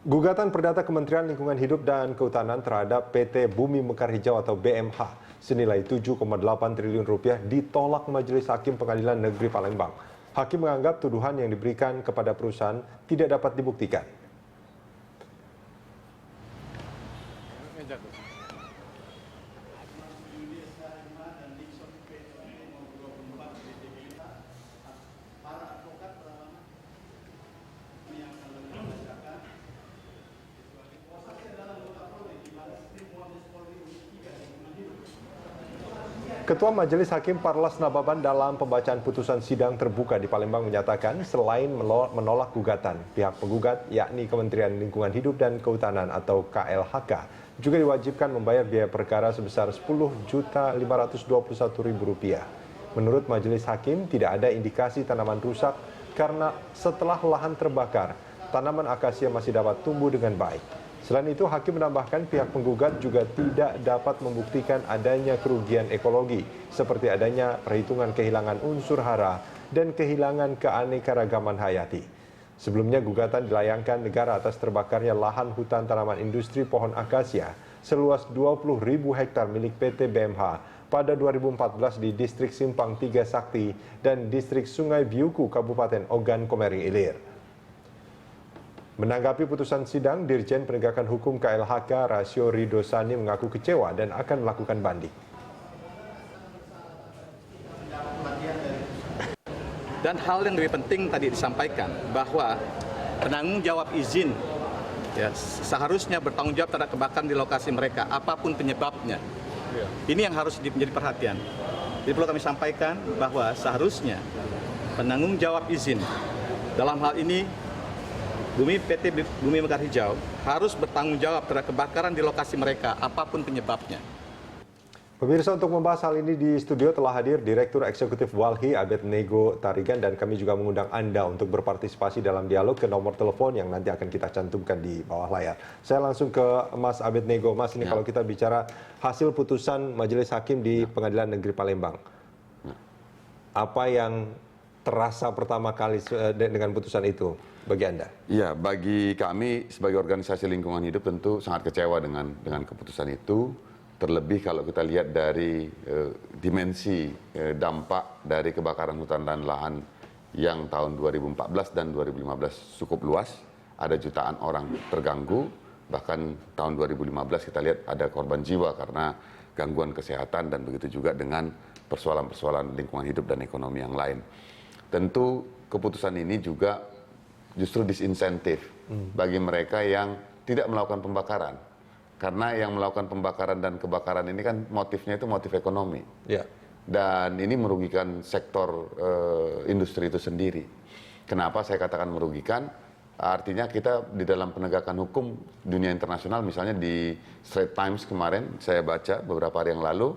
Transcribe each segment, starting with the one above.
Gugatan perdata Kementerian Lingkungan Hidup dan Kehutanan terhadap PT Bumi Mekar Hijau atau BMH senilai 7,8 triliun rupiah ditolak Majelis Hakim Pengadilan Negeri Palembang. Hakim menganggap tuduhan yang diberikan kepada perusahaan tidak dapat dibuktikan. Ketua Majelis Hakim Parlas Nababan dalam pembacaan putusan sidang terbuka di Palembang menyatakan selain menolak gugatan, pihak penggugat yakni Kementerian Lingkungan Hidup dan Kehutanan atau KLHK juga diwajibkan membayar biaya perkara sebesar Rp10.521.000. Menurut Majelis Hakim tidak ada indikasi tanaman rusak karena setelah lahan terbakar, tanaman akasia masih dapat tumbuh dengan baik. Selain itu, Hakim menambahkan pihak penggugat juga tidak dapat membuktikan adanya kerugian ekologi, seperti adanya perhitungan kehilangan unsur hara dan kehilangan keanekaragaman hayati. Sebelumnya, gugatan dilayangkan negara atas terbakarnya lahan hutan tanaman industri pohon akasia seluas 20.000 hektar milik PT BMH pada 2014 di Distrik Simpang Tiga Sakti dan Distrik Sungai Biuku, Kabupaten Ogan Komering Ilir. Menanggapi putusan sidang, Dirjen Penegakan Hukum KLHK Rasio Ridosani mengaku kecewa dan akan melakukan banding. Dan hal yang lebih penting tadi disampaikan bahwa penanggung jawab izin ya, seharusnya bertanggung jawab terhadap kebakaran di lokasi mereka, apapun penyebabnya. Ini yang harus menjadi perhatian. Jadi perlu kami sampaikan bahwa seharusnya penanggung jawab izin dalam hal ini PT Bumi Mekar Hijau harus bertanggung jawab terhadap kebakaran di lokasi mereka, apapun penyebabnya. Pemirsa, untuk membahas hal ini di studio telah hadir Direktur Eksekutif Walhi Abednego Tarigan, dan kami juga mengundang Anda untuk berpartisipasi dalam dialog ke nomor telepon yang nanti akan kita cantumkan di bawah layar. Saya langsung ke Mas Abednego. Mas, ini kalau kita bicara hasil putusan Majelis Hakim di Pengadilan Negeri Palembang, apa yang terasa pertama kali dengan putusan itu bagi Anda? Ya, bagi kami sebagai organisasi lingkungan hidup tentu sangat kecewa dengan keputusan itu. Terlebih kalau kita lihat dari dimensi dampak dari kebakaran hutan dan lahan yang tahun 2014 dan 2015 cukup luas. Ada jutaan orang terganggu, bahkan tahun 2015 kita lihat ada korban jiwa karena gangguan kesehatan, dan begitu juga dengan persoalan-persoalan lingkungan hidup dan ekonomi yang lain. Tentu keputusan ini juga justru disinsentif bagi mereka yang tidak melakukan pembakaran. Karena yang melakukan pembakaran dan kebakaran ini kan motifnya itu motif ekonomi. Ya. Dan ini merugikan sektor industri itu sendiri. Kenapa saya katakan merugikan? Artinya kita di dalam penegakan hukum dunia internasional, misalnya di Straits Times kemarin saya baca beberapa hari yang lalu,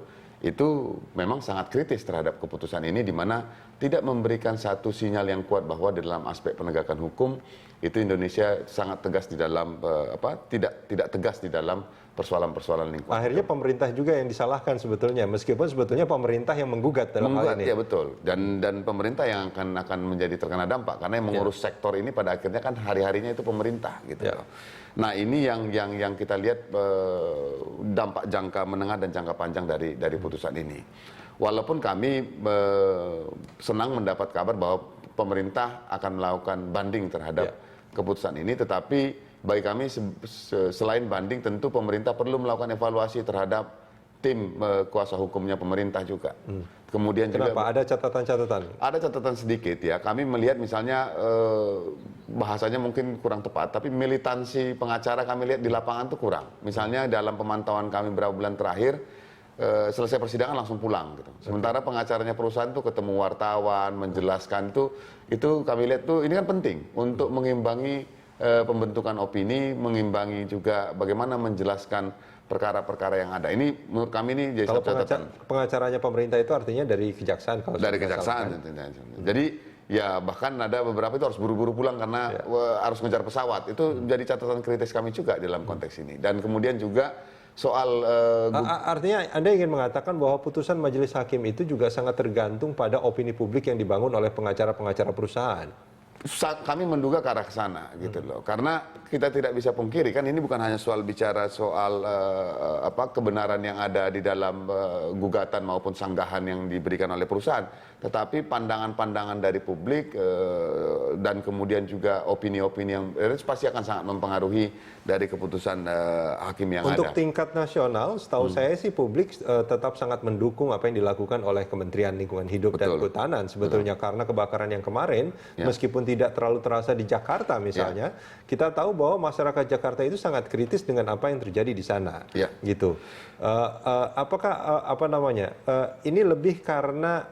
itu memang sangat kritis terhadap keputusan ini, di mana tidak memberikan satu sinyal yang kuat bahwa di dalam aspek penegakan hukum itu Indonesia sangat tegas di dalam tidak tegas di dalam persoalan-persoalan lingkungan. Akhirnya pemerintah juga yang disalahkan sebetulnya, meskipun sebetulnya pemerintah yang menggugat dalam hal ini. Ya betul, dan pemerintah yang akan menjadi terkena dampak, karena yang mengurus sektor ini pada akhirnya kan hari-harinya itu pemerintah gitu. Nah, ini yang kita lihat dampak jangka menengah dan jangka panjang dari putusan ini. Walaupun kami senang mendapat kabar bahwa pemerintah akan melakukan banding terhadap keputusan ini, tetapi bagi kami selain banding tentu pemerintah perlu melakukan evaluasi terhadap tim kuasa hukumnya pemerintah juga. Kemudian Kenapa? juga Ada catatan-catatan? Ada catatan sedikit ya. Kami melihat misalnya bahasanya mungkin kurang tepat, tapi militansi pengacara kami lihat di lapangan itu kurang. Misalnya dalam pemantauan kami beberapa bulan terakhir, selesai persidangan langsung pulang gitu. Sementara pengacaranya perusahaan tuh ketemu wartawan, menjelaskan itu kami lihat tuh ini kan penting untuk mengimbangi pembentukan opini, mengimbangi juga bagaimana menjelaskan perkara-perkara yang ada. Ini menurut kami ini jadi kalau catatan. Pengacaranya pemerintah itu artinya dari kejaksaan. Kalau dari kejaksaan. Jadi ya bahkan ada beberapa itu harus buru-buru pulang karena harus ngejar pesawat. Itu jadi catatan kritis kami juga dalam konteks ini. Dan kemudian juga soal artinya Anda ingin mengatakan bahwa putusan Majelis Hakim itu juga sangat tergantung pada opini publik yang dibangun oleh pengacara-pengacara perusahaan. kami menduga ke arah sana gitu loh. Karena kita tidak bisa pungkiri kan ini bukan hanya soal bicara soal kebenaran yang ada di dalam gugatan maupun sanggahan yang diberikan oleh perusahaan, tetapi pandangan-pandangan dari publik dan kemudian juga opini-opini yang pasti akan sangat mempengaruhi dari keputusan hakim yang Untuk ada. tingkat nasional, setahu saya sih publik tetap sangat mendukung apa yang dilakukan oleh Kementerian Lingkungan Hidup dan Kehutanan sebetulnya, karena kebakaran yang kemarin meskipun tidak terlalu terasa di Jakarta misalnya, kita tahu bahwa masyarakat Jakarta itu sangat kritis dengan apa yang terjadi di sana, gitu. Apakah ini lebih karena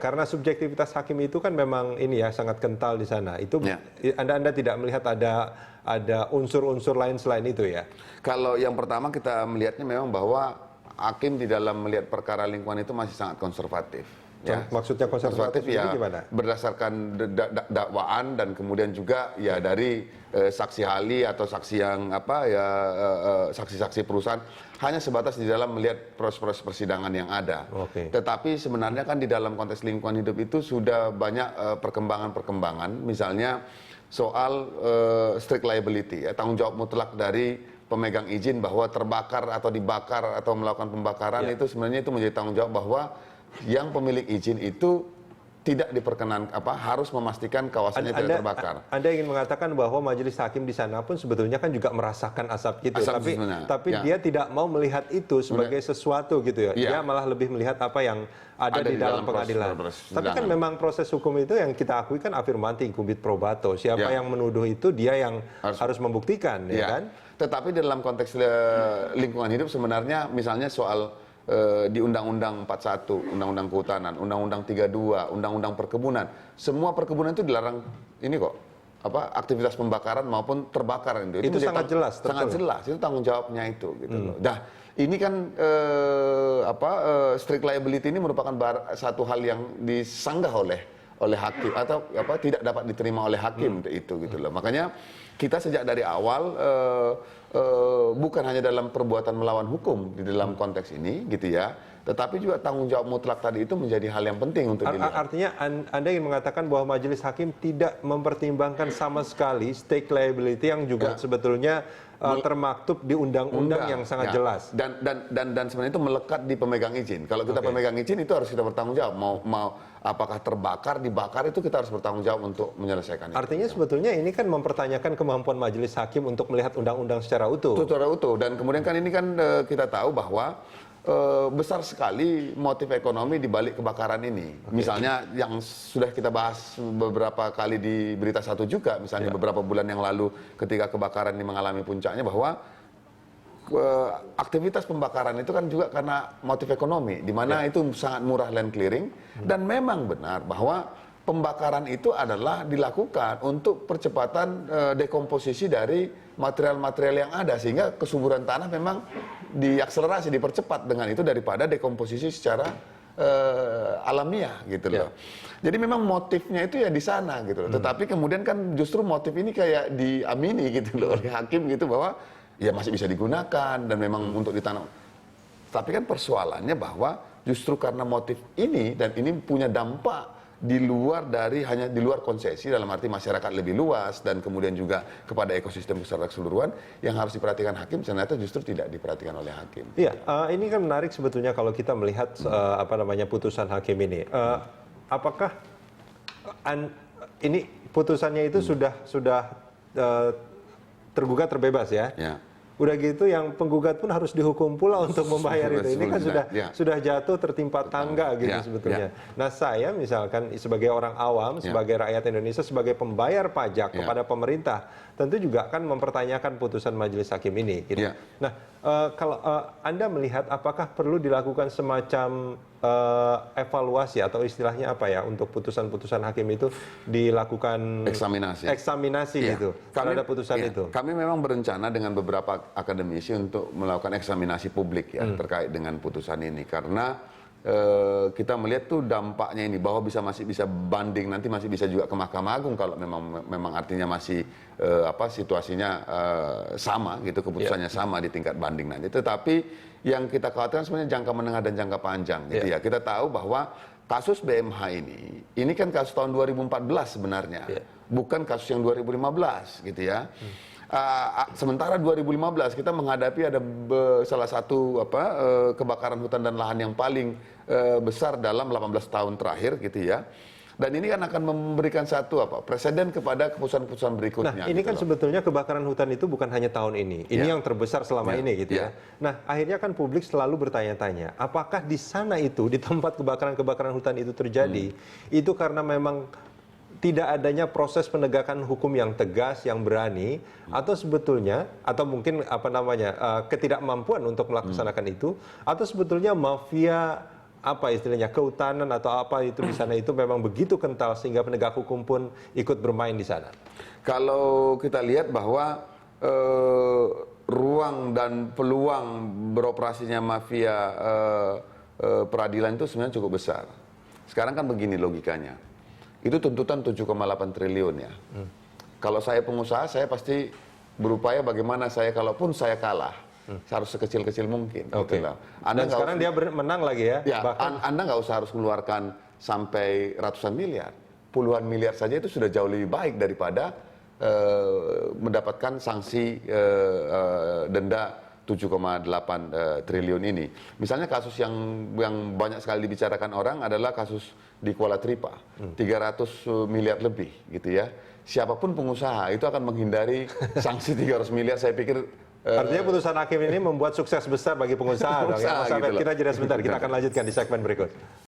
karena subjektivitas hakim itu kan memang ini ya sangat kental di sana. Itu Anda tidak melihat ada unsur-unsur lain selain itu ya? Kalau yang pertama kita melihatnya memang bahwa hakim di dalam melihat perkara lingkungan itu masih sangat konservatif. Ya. Maksudnya konservatif ya gimana? Berdasarkan dakwaan dan kemudian juga ya dari saksi ahli atau saksi yang saksi-saksi perusahaan hanya sebatas di dalam melihat proses persidangan yang ada. Tetapi sebenarnya kan di dalam konteks lingkungan hidup itu sudah banyak perkembangan-perkembangan, misalnya soal strict liability, tanggung jawab mutlak dari pemegang izin bahwa terbakar atau dibakar atau melakukan pembakaran itu sebenarnya itu menjadi tanggung jawab bahwa yang pemilik izin itu tidak diperkenan harus memastikan kawasannya tidak terbakar. Anda ingin mengatakan bahwa majelis hakim di sana pun sebetulnya kan juga merasakan asap itu, tapi dia tidak mau melihat itu sebagai sesuatu gitu ya. Dia malah lebih melihat apa yang ada di dalam pengadilan. Tapi kan memang proses hukum itu yang kita akui kan affirmandi incumbit probato. Siapa yang menuduh itu dia yang harus membuktikan, ya kan? Tetapi dalam konteks lingkungan hidup sebenarnya misalnya soal di Undang-Undang 41, Undang-Undang Kehutanan, Undang-Undang 32, Undang-Undang Perkebunan, semua perkebunan itu dilarang ini kok, aktivitas pembakaran maupun terbakar itu sangat jelas, sangat jelas, itu tanggung jawabnya itu gitu loh. Nah, ini kan strict liability ini merupakan satu hal yang disanggah oleh hakim atau tidak dapat diterima oleh hakim itu gitu loh. Makanya kita sejak dari awal bukan hanya dalam perbuatan melawan hukum di dalam konteks ini gitu ya, tetapi juga tanggung jawab mutlak tadi itu menjadi hal yang penting untuk dilihat. Artinya Anda ingin mengatakan bahwa majelis hakim tidak mempertimbangkan sama sekali stake liability yang juga sebetulnya termaktub di undang-undang yang sangat jelas. Dan sebenarnya itu melekat di pemegang izin. Kalau kita pemegang izin itu harus kita bertanggung jawab. Mau apakah terbakar, dibakar itu kita harus bertanggung jawab untuk menyelesaikan itu. Artinya sebetulnya ini kan mempertanyakan kemampuan majelis hakim untuk melihat undang-undang secara utuh. Secara utuh. Dan kemudian kan ini kan kita tahu bahwa besar sekali motif ekonomi di balik kebakaran ini. Misalnya yang sudah kita bahas beberapa kali di Berita Satu juga, misalnya beberapa bulan yang lalu ketika kebakaran ini mengalami puncaknya, bahwa aktivitas pembakaran itu kan juga karena motif ekonomi, di mana itu sangat murah land clearing, dan memang benar bahwa pembakaran itu adalah dilakukan untuk percepatan dekomposisi dari material-material yang ada, sehingga kesuburan tanah memang diakselerasi, dipercepat dengan itu daripada dekomposisi secara alamiah gitu loh. Jadi memang motifnya itu ya di sana gitu loh. Tetapi kemudian kan justru motif ini kayak diamini gitu loh oleh hakim gitu, bahwa ya masih bisa digunakan dan memang untuk ditanam. Tapi kan persoalannya bahwa justru karena motif ini dan ini punya dampak di luar di luar konsesi, dalam arti masyarakat lebih luas dan kemudian juga kepada ekosistem secara keseluruhan, yang harus diperhatikan hakim ternyata justru tidak diperhatikan oleh hakim. Iya, ini kan menarik sebetulnya kalau kita melihat putusan hakim ini. Apakah ini putusannya itu sudah tergugat terbebas ya? Udah gitu yang penggugat pun harus dihukum pula untuk membayar itu. Ini kan sudah jatuh tertimpa tangga gitu sebetulnya. Nah, saya misalkan sebagai orang awam, sebagai rakyat Indonesia, sebagai pembayar pajak kepada pemerintah, tentu juga kan mempertanyakan putusan majelis hakim ini gitu. Nah, kalau Anda melihat apakah perlu dilakukan semacam evaluasi atau istilahnya apa ya untuk putusan-putusan hakim itu dilakukan eksaminasi gitu terhadap putusan itu. Kami memang berencana dengan beberapa akademisi untuk melakukan eksaminasi publik ya terkait dengan putusan ini, karena kita melihat tuh dampaknya ini, bahwa masih bisa banding, nanti masih bisa juga ke Mahkamah Agung kalau memang artinya masih situasinya sama gitu, keputusannya sama di tingkat banding nanti. Tetapi yang kita khawatirkan sebenarnya jangka menengah dan jangka panjang gitu ya. Kita tahu bahwa kasus BMH ini kan kasus tahun 2014 sebenarnya, bukan kasus yang 2015 gitu ya. Sementara 2015 kita menghadapi ada salah satu kebakaran hutan dan lahan yang paling besar dalam 18 tahun terakhir gitu ya. Dan ini kan akan memberikan satu presiden kepada keputusan-keputusan berikutnya. Nah, ini gitu kan loh. sebetulnya kebakaran hutan itu bukan hanya tahun ini. Ini yang terbesar selama ini gitu ya. Nah, akhirnya kan publik selalu bertanya-tanya, apakah di sana itu, di tempat kebakaran-kebakaran hutan itu terjadi, itu karena memang tidak adanya proses penegakan hukum yang tegas, yang berani, atau sebetulnya, atau mungkin ketidakmampuan untuk melaksanakan itu, atau sebetulnya mafia istilahnya kehutanan atau apa itu di sana itu memang begitu kental sehingga penegak hukum pun ikut bermain di sana. Kalau kita lihat bahwa ruang dan peluang beroperasinya mafia peradilan itu sebenarnya cukup besar. Sekarang kan begini logikanya. Itu tuntutan 7,8 triliun ya. Kalau saya pengusaha, saya pasti berupaya bagaimana kalaupun saya kalah, harus sekecil-kecil mungkin. Oke. Gitu. Dan sekarang dia menang lagi ya. Bahkan Anda nggak usah harus mengeluarkan sampai ratusan miliar. Puluhan miliar saja itu sudah jauh lebih baik daripada mendapatkan sanksi denda 7,8 triliun ini. Misalnya kasus yang banyak sekali dibicarakan orang adalah kasus di Kuala Tripa, 300 miliar lebih gitu ya. Siapapun pengusaha itu akan menghindari sanksi 300 miliar, saya pikir. Artinya putusan hakim ini membuat sukses besar bagi pengusaha dong ya. Mas Afed, kita jeda sebentar, kita akan lanjutkan di segmen berikut.